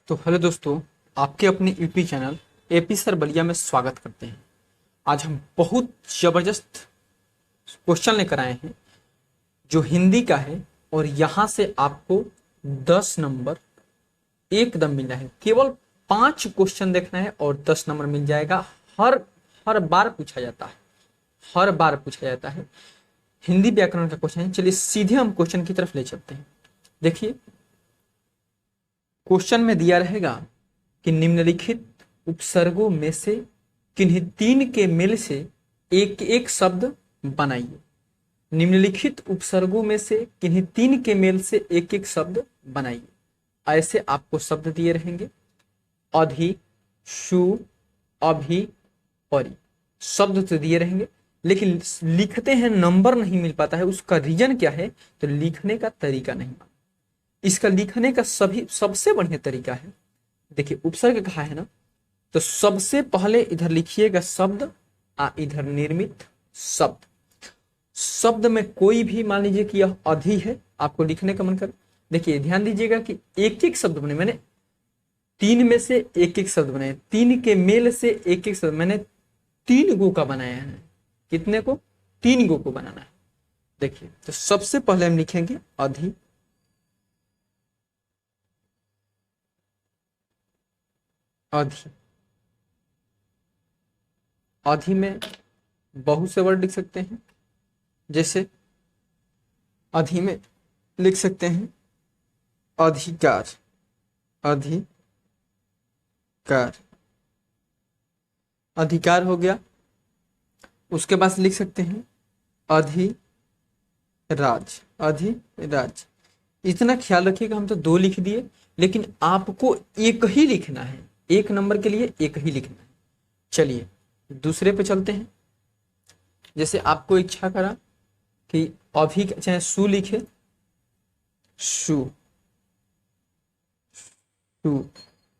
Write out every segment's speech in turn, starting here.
तो हेलो दोस्तों, आपके अपने YouTube channel AP sir Ballia में स्वागत करते हैं। आज हम बहुत ज़बरदस्त क्वेश्चन लेकर आए हैं जो हिंदी का है और यहाँ से आपको 10 नंबर एकदम मिलना है। केवल 5 क्वेश्चन देखना है और 10 नंबर मिल जाएगा। हर हर बार पूछा जाता है, हर बार पूछा जाता है। हिंदी व्याकरण का क्वेश्चन है। चलिए सीधे हम क्वेश्चन की तरफ ले चलते हैं। देखिए, क्वेश्चन में दिया रहेगा कि निम्नलिखित उपसर्गों में से किन्हीं तीन के मेल से एक एक शब्द बनाइए। निम्नलिखित उपसर्गों में से किन्हीं तीन के मेल से एक एक शब्द बनाइए। ऐसे आपको शब्द दिए रहेंगे, अधि, शु, अभि, परि। शब्द तो दिए रहेंगे, लेकिन लिखते हैं नंबर नहीं मिल पाता है। उसका रीजन क्या है? तो लिखने का तरीका नहीं। इसका लिखने का सबसे बढ़िया तरीका है, देखिए उपसर्ग कहा है ना, तो सबसे पहले इधर लिखिएगा शब्द, इधर निर्मित शब्द। शब्द में कोई भी मान लीजिए कि यह अधि है, आपको लिखने का मन कर, देखिए ध्यान दीजिएगा कि एक एक शब्द बने। मैंने तीन में से एक एक शब्द बनाए, तीन के मेल से एक एक शब्द मैंने 3 गो का बनाया है। कितने को? 3 गो को बनाना है। देखिए, तो सबसे पहले हम लिखेंगे अधि। अधि अधि में बहुत से वर्ड लिख सकते हैं। जैसे अधि में लिख सकते हैं अधिकार, अधिकार, अधिकार हो गया। उसके बाद लिख सकते हैं अधिराज, अधिराज। इतना ख्याल रखिएगा, हम तो 2 लिख दिए, लेकिन आपको एक ही लिखना है। एक नंबर के लिए एक ही लिखना है। चलिए दूसरे पे चलते हैं। जैसे आपको इच्छा करा कि अभी चाहे सु लिखे, सु, सु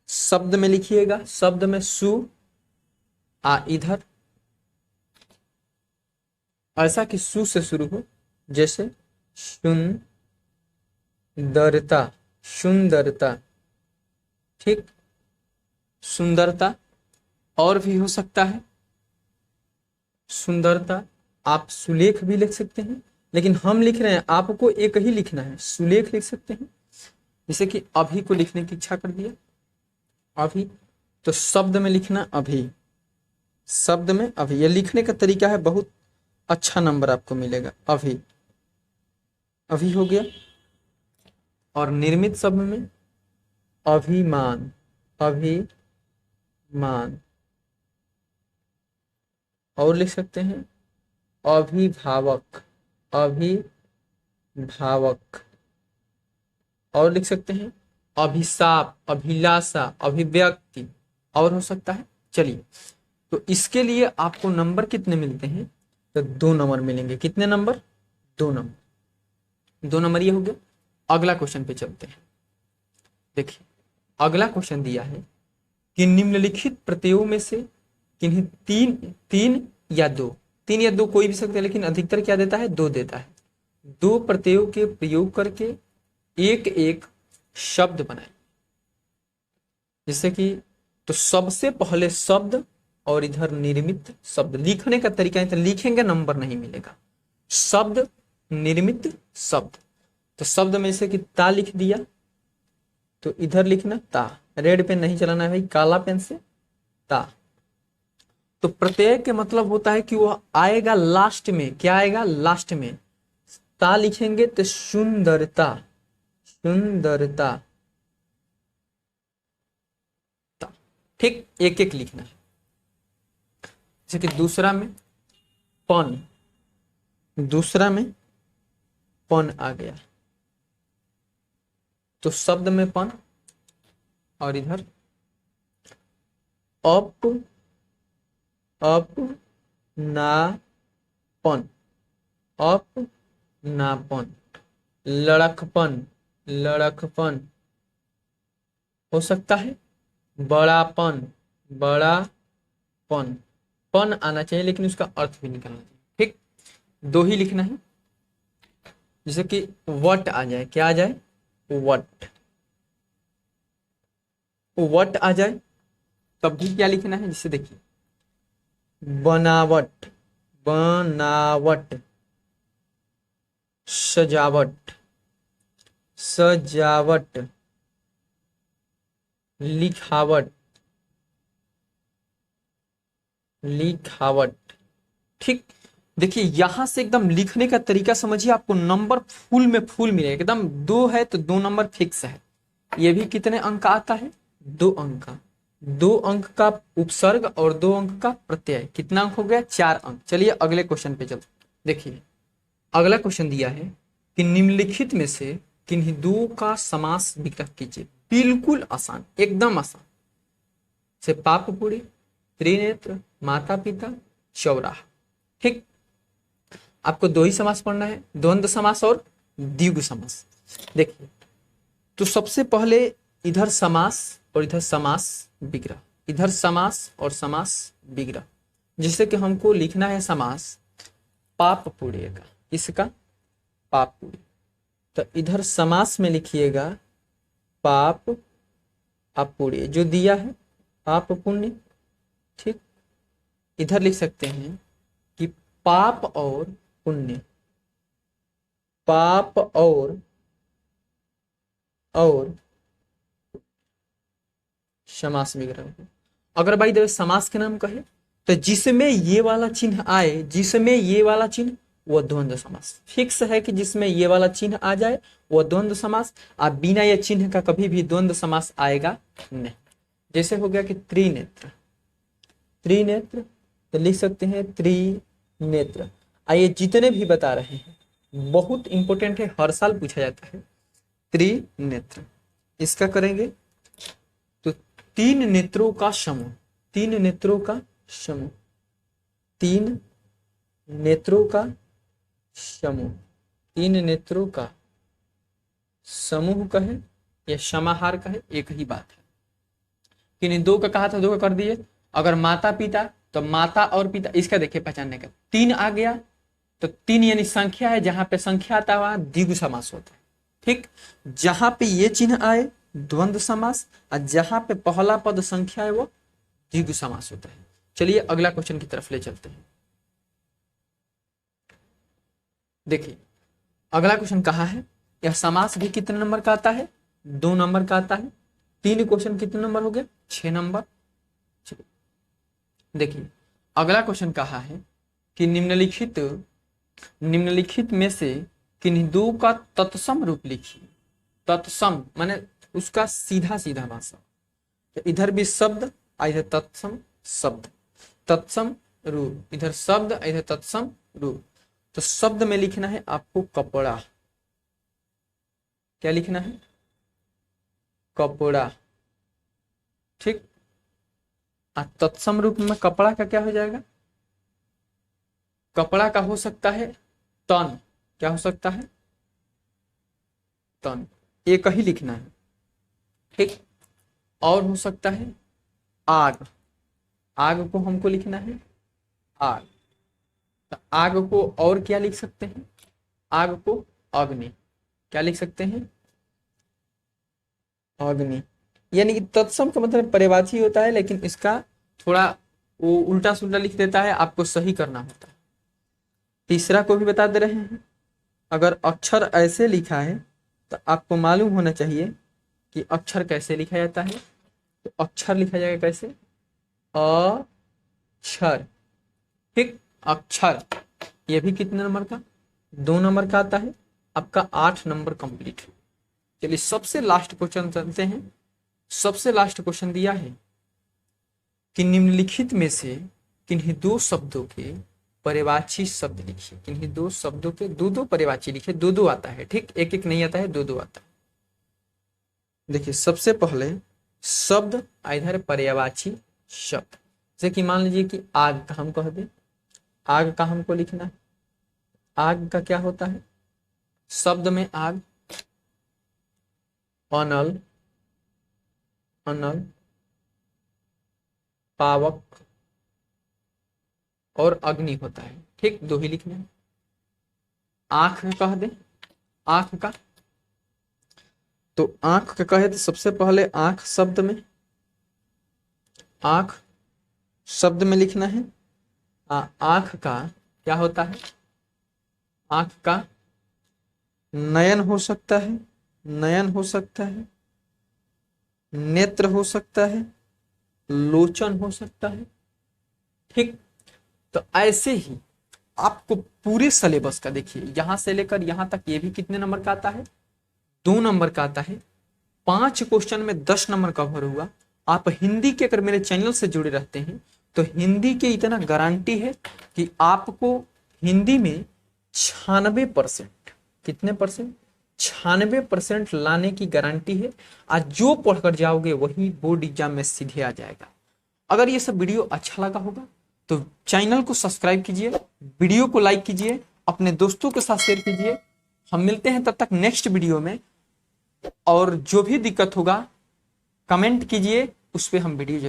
शब्द में लिखिएगा, शब्द में सु, इधर ऐसा कि सु से शुरू हो। जैसे सुंदरता, सुंदरता, ठीक, सुंदरता। और भी हो सकता है सुंदरता। आप सुलेख भी लिख सकते हैं, लेकिन हम लिख रहे हैं, आपको एक ही लिखना है, सुलेख लिख सकते हैं। जैसे कि अभी को लिखने की इच्छा कर दिया, अभी, तो शब्द में लिखना अभी, शब्द में अभी। यह लिखने का तरीका है, बहुत अच्छा नंबर आपको मिलेगा। अभी, अभी हो गया। और निर्मित शब्द में अभिमान, अभिमान। और लिख सकते हैं अभिभावक, अभिभावक। और लिख सकते हैं अभिशाप, अभिलाषा, अभिव्यक्ति। और हो सकता है। चलिए, तो इसके लिए आपको नंबर कितने मिलते हैं? तो 2 नंबर मिलेंगे। कितने नंबर? 2 नंबर। 2 नंबर ये हो गया। अगला क्वेश्चन पे चलते हैं। देखिए, अगला क्वेश्चन दिया है कि निम्नलिखित प्रत्ययों में से किन्हीं तीन तीन या दो, 3 या 2 कोई भी सकते हैं, लेकिन अधिकतर क्या देता है? 2 देता है। 2 प्रत्ययों के प्रयोग करके एक एक शब्द बनाए। जैसे कि, तो सबसे पहले शब्द और इधर निर्मित शब्द। लिखने का तरीका है, तो लिखेंगे नंबर नहीं मिलेगा। शब्द, निर्मित शब्द। तो शब्द में से कि ता लिख दिया, तो इधर लिखना ता। रेड पेन नहीं चलाना है भाई, काला पेन से ता। तो प्रत्यय के मतलब होता है कि वह आएगा लास्ट में। क्या आएगा? लास्ट में। ता लिखेंगे तो सुंदरता, सुंदरता, ता। ठीक, एक एक लिखना है। जैसे कि दूसरा में पन, दूसरा में पन आ गया, तो शब्द में पन। और इधर अप, अपनापन, अपनापन। लड़कपन, लड़कपन हो सकता है। बड़ापन, बड़ापन। पन आना चाहिए, लेकिन उसका अर्थ भी निकलना चाहिए। ठीक, 2 ही लिखना है। जैसे कि वट आ जाए, क्या आ जाए? वट। वट आ जाए तब भी क्या लिखना है, जिसे देखिए बनावट, बनावट, सजावट, सजावट, लिखावट, लिखावट। ठीक। देखिए यहां से एकदम लिखने का तरीका समझिए, आपको नंबर फुल में फुल मिलेगा, एकदम 2 है तो 2 नंबर फिक्स है। ये भी कितने अंक का आता है, 2 अंक का, 2 अंक का उपसर्ग और 2 अंक का प्रत्यय, कितना अंक हो गया, 4 अंक। चलिए अगले क्वेश्चन पे चलते। देखिए अगला क्वेश्चन दिया है कि निम्नलिखित में से किन्हीं दो का समास विग्रह कीजिए। बिल्कुल आसान, एकदम आसान से पापपुरी, त्रिनेत्र, माता पिता, चौराहा। ठीक। आपको 2 ही समास पढ़ना है, द्वंद्व समास और द्विगु समास। देखिए तो सबसे पहले इधर समास और इधर समास विग्रह, इधर समास और समास विग्रह। जिससे कि हमको लिखना है समास पाप पुण्य का, इसका पाप पुण्य। तो इधर समास में लिखिएगा पाप अपुण्य, जो दिया है पाप पुण्य। ठीक। इधर लिख सकते हैं कि पाप और पुण्य, पाप और समास विग्रह। अगर भाई देव समास के नाम कहे तो जिसमें ये वाला चिन्ह आए, जिसमें ये वाला चिन्ह, वो द्वंद्व समास फिक्स है कि जिसमें ये वाला चिन्ह आ जाए वो द्वंद्व समास। आप बिना ये चिन्ह का कभी भी द्वंद्व समास आएगा नहीं। जैसे हो गया कि त्रिनेत्र, त्रिनेत्र तो लिख सकते हैं त्रिनेत्र। आइए जितने भी बता रहे हैं बहुत इंपॉर्टेंट है, हर साल पूछा जाता है। त्रिनेत्र इसका करेंगे तो 3 नेत्रों का समूह, 3 नेत्रों का समूह, 3 नेत्रों का समूह, 3 नेत्रों का समूह कहे या समाहार कहे एक ही बात है। किन्हीं 2 का कहा था, 2 का कर दिए। अगर माता पिता तो माता और पिता, इसका देखिए पहचानने का 3 आ गया तो 3 यानी संख्या है, जहां पे संख्या आता है वहां द्विगु समास होता है। ठीक। जहां पे ये चिन्ह आए द्वंद्व समास, और जहां पे पहला पद संख्या है वो द्विगु समास होता है। चलिए अगला क्वेश्चन की तरफ ले चलते हैं। देखिए अगला क्वेश्चन कहा है, यह समास भी कितने नंबर का आता है, 2 नंबर का आता है। 3 क्वेश्चन कितने नंबर हो गया, 6 नंबर। देखिए अगला क्वेश्चन कहा है कि निम्नलिखित में से किन्हीं 2 का तत्सम रूप लिखिए। तत्सम माने उसका सीधा सीधा भाषा, तो इधर भी शब्द और इधर तत्सम शब्द, तत्सम रूप, इधर शब्द इधर तत्सम रूप। तो शब्द में लिखना है आपको कपड़ा, क्या लिखना है, कपड़ा। ठीक। तत्सम रूप में कपड़ा का क्या हो जाएगा, कपड़ा का हो सकता है तन, क्या हो सकता है, तन, एक ही लिखना है। ठीक। और हो सकता है आग, आग को हमको लिखना है आग। तो आग को और क्या लिख सकते हैं, आग को अग्नि, क्या लिख सकते हैं, अग्नि। यानी कि तत्सम का मतलब पर्यायवाची होता है, लेकिन इसका थोड़ा वो उल्टा सुल्टा लिख देता है, आपको सही करना होता है। तीसरा को भी बता दे रहे हैं, अगर अक्षर ऐसे लिखा है तो आपको मालूम होना चाहिए कि अक्षर कैसे लिखा जाता है। तो अक्षर लिखा जाएगा कैसे, अक्षर। ठीक। अक्षर ये भी कितने नंबर का, 2 नंबर का आता है। आपका 8 नंबर कंप्लीट। चलिए सबसे लास्ट क्वेश्चन चलते हैं। सबसे लास्ट क्वेश्चन दिया है कि निम्नलिखित में से किन्हीं 2 शब्दों के पर्यायवाची शब्द लिखिए। किन्हीं 2 शब्दों के 2 पर्यायवाची लिखिए, 2 आता है। ठीक। एक एक नहीं आता है, 2 आता है। देखिए सबसे पहले शब्द इधर पर्यायवाची शब्द, जैसे कि मान लीजिए कि आग का हम कह दें, आग का हमको लिखना है। आग का क्या होता है, शब्द में आग, अनल, अनल, पावक और अग्नि होता है। ठीक। 2 ही लिखना है। आंख का कह दे, आंख का, तो आंख का कहे तो सबसे पहले आंख शब्द में आंख शब्द में लिखना है। आंख का क्या होता है? आंख का नयन हो सकता है, नयन हो सकता है, नेत्र हो सकता है, लोचन हो सकता है। ठीक, तो ऐसे ही आपको पूरे सिलेबस का देखिए, यहां से लेकर यहां तक ये भी कितने नंबर का आता है? 2 नंबर का आता है। 5 क्वेश्चन में 10 नंबर कवर हुआ। आप हिंदी के अगर मेरे चैनल से जुड़े रहते हैं तो हिंदी के इतना गारंटी है कि आपको हिंदी में 96%, कितने परसेंट? 96% लाने की गारंटी है। आज जो पढ़कर जाओगे वही बोर्ड एग्जाम में सीधे आ जाएगा। अगर ये सब वीडियो अच्छा लगा होगा तो चैनल को सब्सक्राइब कीजिए, वीडियो को लाइक कीजिए, अपने दोस्तों के साथ शेयर कीजिए। हम मिलते हैं तब तक नेक्स्ट वीडियो में, और जो भी दिक्कत होगा कमेंट कीजिए, उस पर हम वीडियो